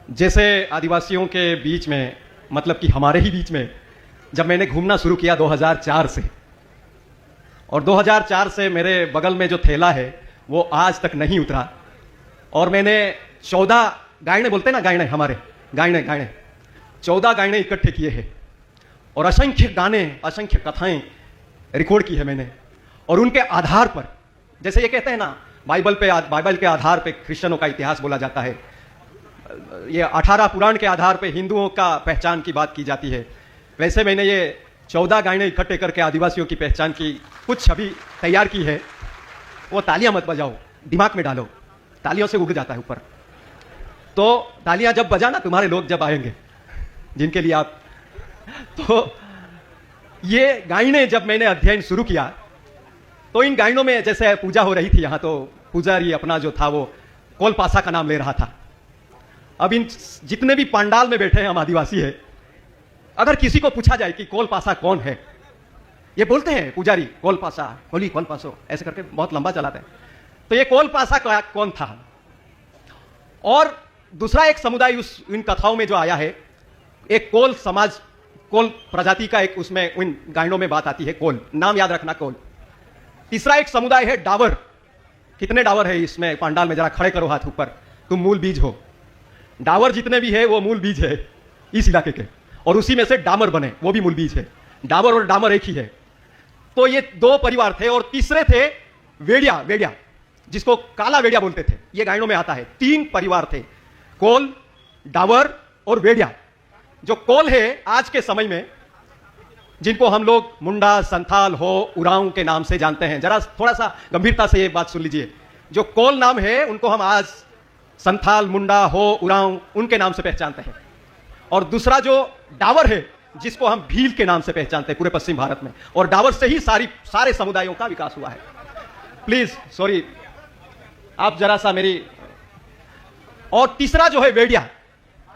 जैसे आदिवासियों के बीच में, मतलब कि हमारे ही बीच में, जब मैंने घूमना शुरू किया 2004 से, और 2004 से मेरे बगल में जो थैला है वो आज तक नहीं उतरा, और मैंने 14 गायने बोलते हैं ना, गायने हमारे गायने 14 गायने इकट्ठे किए हैं, और असंख्य गाने, असंख्य कथाएं रिकॉर्ड की है मैंने। और उनके आधार पर, जैसे ये कहते हैं ना, बाइबल के आधार पे क्रिश्चियनों का इतिहास बोला जाता है, ये 18 पुराण के आधार पे हिंदुओं का पहचान की बात की जाती है, वैसे मैंने ये 14 गायने इकट्ठे करके आदिवासियों की पहचान की कुछ छवि तैयार की है। वो तालियां मत बजाओ, दिमाग में डालो, तालियों से उग जाता है ऊपर। तो तालियां जब बजाना, तुम्हारे लोग जब आएंगे जिनके लिए आप, तो ये गायने जब मैंने अध्ययन शुरू किया तो इन गायनों में जैसे पूजा हो रही थी यहाँ, तो पुजारी अपना जो था वो कोलपासा का नाम ले रहा था। अब इन जितने भी पंडाल में बैठे हैं हम आदिवासी है, अगर किसी को पूछा जाए कि कोलपासा कौन है, ये बोलते हैं पुजारी कोलपासा, होली कोलपासो, ऐसे करके बहुत लंबा चलाते हैं। तो ये कोलपासा कौन था? और दूसरा एक समुदाय इन कथाओं में जो आया है, एक कोल समाज, कोल प्रजाति का एक उसमें इन गायनों में बात आती है, कोल, नाम याद रखना, कोल। तीसरा एक समुदाय है डावर। कितने डावर है इसमें पंडाल में? जरा खड़े करो हाथ ऊपर, तुम मूल बीज हो। डावर जितने भी है वो मूल बीज है इस इलाके के, और उसी में से डामर बने, वो भी मूल बीज है। डावर और डामर एक ही है। तो ये 2 परिवार थे, और तीसरे थे वेड़िया, जिसको काला वेड़िया बोलते थे, ये गायनों में आता है। 3 परिवार थे, कोल, डावर और वेड़िया। जो कोल है आज के समय में, जिनको हम लोग मुंडा, संथाल हो, उरांव के नाम से जानते हैं, जरा थोड़ा सा गंभीरता से ये बात सुन लीजिए। जो कोल नाम है उनको हम आज संथाल, मुंडा, हो, उरांव, उनके नाम से पहचानते हैं। और दूसरा जो डावर है, जिसको हम भील के नाम से पहचानते हैं पूरे पश्चिम भारत में, और डावर से ही सारे समुदायों का विकास हुआ है। प्लीज सॉरी, आप जरा सा मेरी। और तीसरा जो है वेड़िया,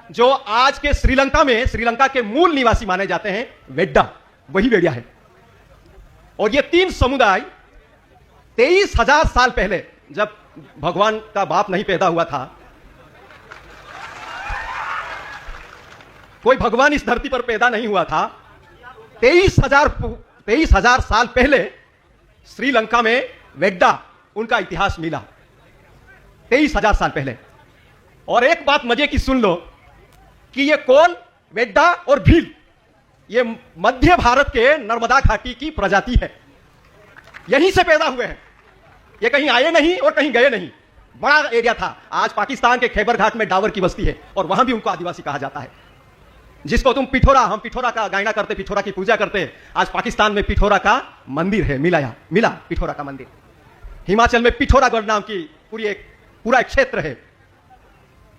जो आज के श्रीलंका के मूल निवासी माने जाते हैं, वेड्डा, वही वेड़िया है। और ये 3 समुदाय 23,000 साल पहले, जब भगवान का बाप नहीं पैदा हुआ था, कोई भगवान इस धरती पर पैदा नहीं हुआ था, 23,000 साल पहले श्रीलंका में वेड्डा, उनका इतिहास मिला 23,000 साल पहले। और एक बात मजे की सुन लो कि ये कोल, वेड्डा और भील, ये मध्य भारत के नर्मदा घाटी की प्रजाति है, यहीं से पैदा हुए हैं। ये कहीं आए नहीं और कहीं गए नहीं। बड़ा एरिया था। आज पाकिस्तान के खैबर घाट में डावर की बस्ती है, और वहां भी उनको आदिवासी कहा जाता है। जिसको तुम पिठोरा, हम पिठोरा का गायना करते, पिठोरा की पूजा करते, आज पाकिस्तान में पिठोरा का मंदिर है, मिला पिठोरा का मंदिर। हिमाचल में पिठोरागढ़ नाम की पूरा एक क्षेत्र है।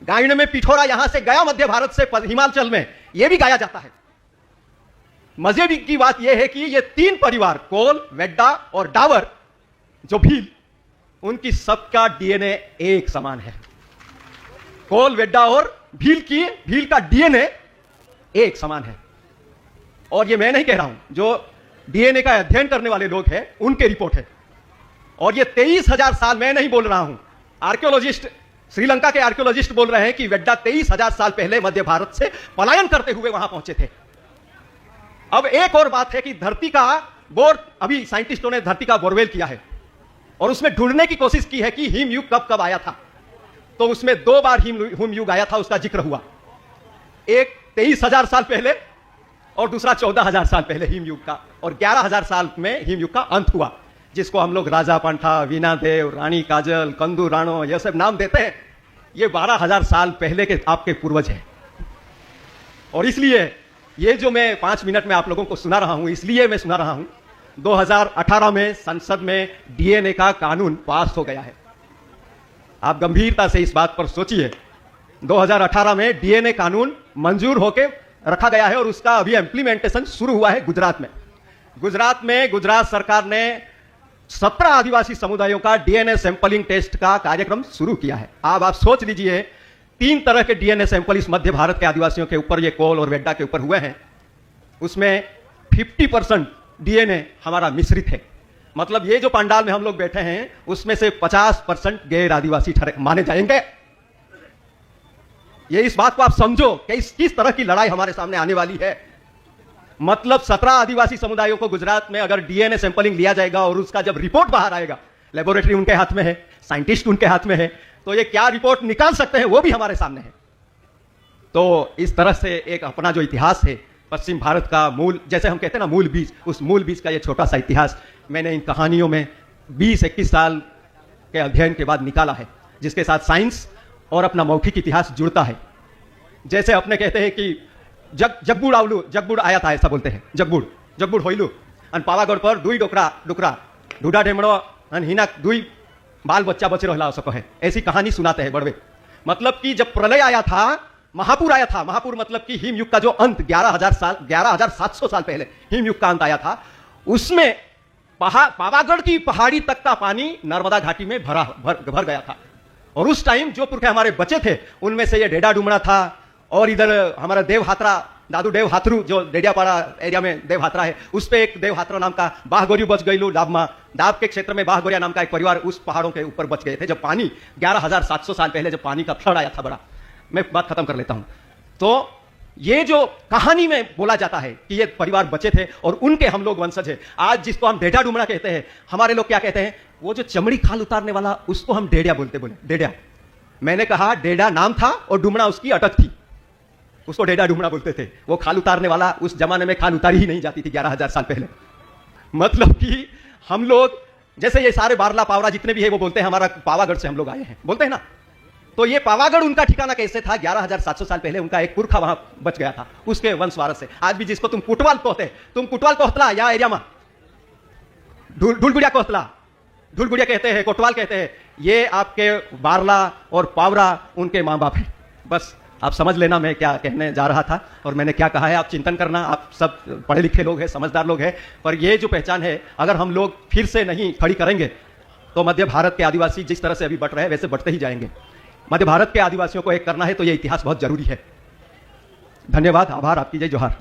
गायन में पिठोरा यहां से गया मध्य भारत से हिमाचल में, यह भी गाया जाता है। मजे की बात यह है कि ये 3 परिवार, कोल, वेड्डा और डावर, जो भील, उनकी सबका डीएनए एक समान है। कोल, वेड्डा और भील का डीएनए एक समान है। और ये मैं नहीं कह रहा हूं, जो डीएनए का अध्ययन करने वाले लोग हैं उनके रिपोर्ट है। और ये 23,000 साल मैं नहीं बोल रहा हूं, आर्कियोलॉजिस्ट, श्रीलंका के आर्कियोलॉजिस्ट बोल रहे हैं कि वेड्डा 23,000 साल पहले मध्य भारत से पलायन करते हुए वहां पहुंचे थे। अब एक और बात है कि धरती का बोर, अभी साइंटिस्टों ने धरती का बोरवेल किया है, और उसमें ढूंढने की कोशिश की है कि हिमयुग कब आया था। तो उसमें 2 बार हिमयुग आया था, उसका जिक्र हुआ। एक 23,000 साल पहले, और दूसरा 14,000 साल पहले हिमयुग का, और 11,000 साल में हिमयुग का अंत हुआ, जिसको हम लोग राजा पंठा, वीणादेव, रानी काजल, कंदू राणो, ये सब नाम देते हैं। ये 12,000 साल पहले के आपके पूर्वज हैं। और इसलिए ये जो मैं 5 मिनट में आप लोगों को सुना रहा हूं, इसलिए मैं सुना रहा हूं, 2018 में संसद में डीएनए का कानून पास हो गया है। आप गंभीरता से इस बात पर सोचिए। 2018 में डीएनए कानून मंजूर होकर रखा गया है, और उसका अभी इंप्लीमेंटेशन शुरू हुआ है गुजरात में। गुजरात सरकार ने 17 आदिवासी समुदायों का डीएनए सैंपलिंग टेस्ट का कार्यक्रम शुरू किया है। अब आप सोच लीजिए, 3 तरह के डीएनए सैंपल इस मध्य भारत के आदिवासियों के ऊपर, ये कोल और वेड्डा के ऊपर हुए हैं। उसमें 50% डीएनए हमारा मिश्रित है। मतलब ये जो पंडाल में हम लोग बैठे हैं, उसमें से 50% गैर आदिवासी माने जाएंगे। ये इस बात को आप समझो कि किस तरह की लड़ाई हमारे सामने आने वाली है। मतलब 17 आदिवासी समुदायों को गुजरात में अगर डीएनए सैंपलिंग लिया जाएगा और उसका जब रिपोर्ट बाहर आएगा, लेबोरेटरी उनके हाथ में है, साइंटिस्ट उनके हाथ में है, तो ये क्या रिपोर्ट निकाल सकते हैं वो भी हमारे सामने है। तो इस तरह से एक अपना जो इतिहास है पश्चिम भारत का मूल, जैसे हम कहते हैं ना मूल बीज, उस मूल बीज का ये छोटा सा इतिहास मैंने इन कहानियों में 20-21 साल के अध्ययन के बाद निकाला है, जिसके साथ साइंस और अपना मौखिक इतिहास जुड़ता है। जैसे अपने कहते हैं कि जगबुड़ आवलू, जगबुड़ आया था, ऐसा बोलते हैं, जगबुड़ जगबुड़ होइलू अन पावागढ़ पर दुई डुकरा ढूढ़ा ढेमड़ो अन हिना दुई बाल बच्चा बच रहा सको है, ऐसी कहानी सुनाते हैं बड़वे। मतलब कि जब प्रलय आया था, महापुर आया था, महापुर मतलब कि हिमयुग का जो अंत 11,700 साल पहले हिमयुग का अंत आया था, उसमें पावागढ़ की पहाड़ी तक का पानी नर्मदा घाटी में भर गया था। और उस टाइम जो पुरखे हमारे बचे थे उनमें से ये डेडा डुमड़ा था, और इधर हमारा देवहात्रा, दादू देव हाथरू जो डेडियापाड़ा एरिया में देवहात्रा है, उस पे एक देवहात्रा नाम का बाहगोरी बच गई लो डाब के क्षेत्र में बाहगोरिया नाम का एक परिवार उस पहाड़ों के ऊपर बच गए थे जब पानी 11,700 साल पहले जब पानी का फ्लड आया था बड़ा। मैं बात खत्म कर लेता हूं। तो ये जो कहानी में बोला जाता है कि ये परिवार बचे थे और उनके हम लोग वंशज है। आज जिसको हम डेडा डुमड़ा कहते हैं, हमारे लोग क्या कहते हैं, वो जो चमड़ी खाल उतारने वाला उसको हम डेडिया बोलते, बोले डेडिया। मैंने कहा डेडा नाम था और डुमड़ा उसकी अटक थी, उसको डेडा डुमड़ा बोलते थे। वो खाल उतारने वाला, उस जमाने में खाल उतारी ही नहीं जाती थी 11,000 साल पहले। मतलब कि हम लोग जैसे ये सारे बारला पावरा जितने भी है वो बोलते हैं हमारा पावागढ़ से हम लोग आए हैं, बोलते हैं ना। तो ये पावागढ़ उनका ठिकाना कैसे था, 11,700 साल पहले उनका एक पुरखा वहां बच गया था, उसके वंश वारस से। आज भी जिसको तुम कुटवाल कहते हैं, तुम कुटवाल कोहतला या एरिया में ढुलगुड़िया कोहतला, ढुलगुड़िया कहते हैं, कोटवाल कहते हैं, ये आपके बारला और पावरा उनके मां बाप है। बस आप समझ लेना मैं क्या कहने जा रहा था और मैंने क्या कहा है। आप चिंतन करना, आप सब पढ़े लिखे लोग हैं, समझदार लोग हैं, पर ये जो पहचान है अगर हम लोग फिर से नहीं खड़ी करेंगे तो मध्य भारत के आदिवासी जिस तरह से अभी बढ़ रहे हैं वैसे बढ़ते ही जाएंगे। मध्य भारत के आदिवासियों को एक करना है तो ये इतिहास बहुत जरूरी है। धन्यवाद, आभार, आपकी जय जोहार।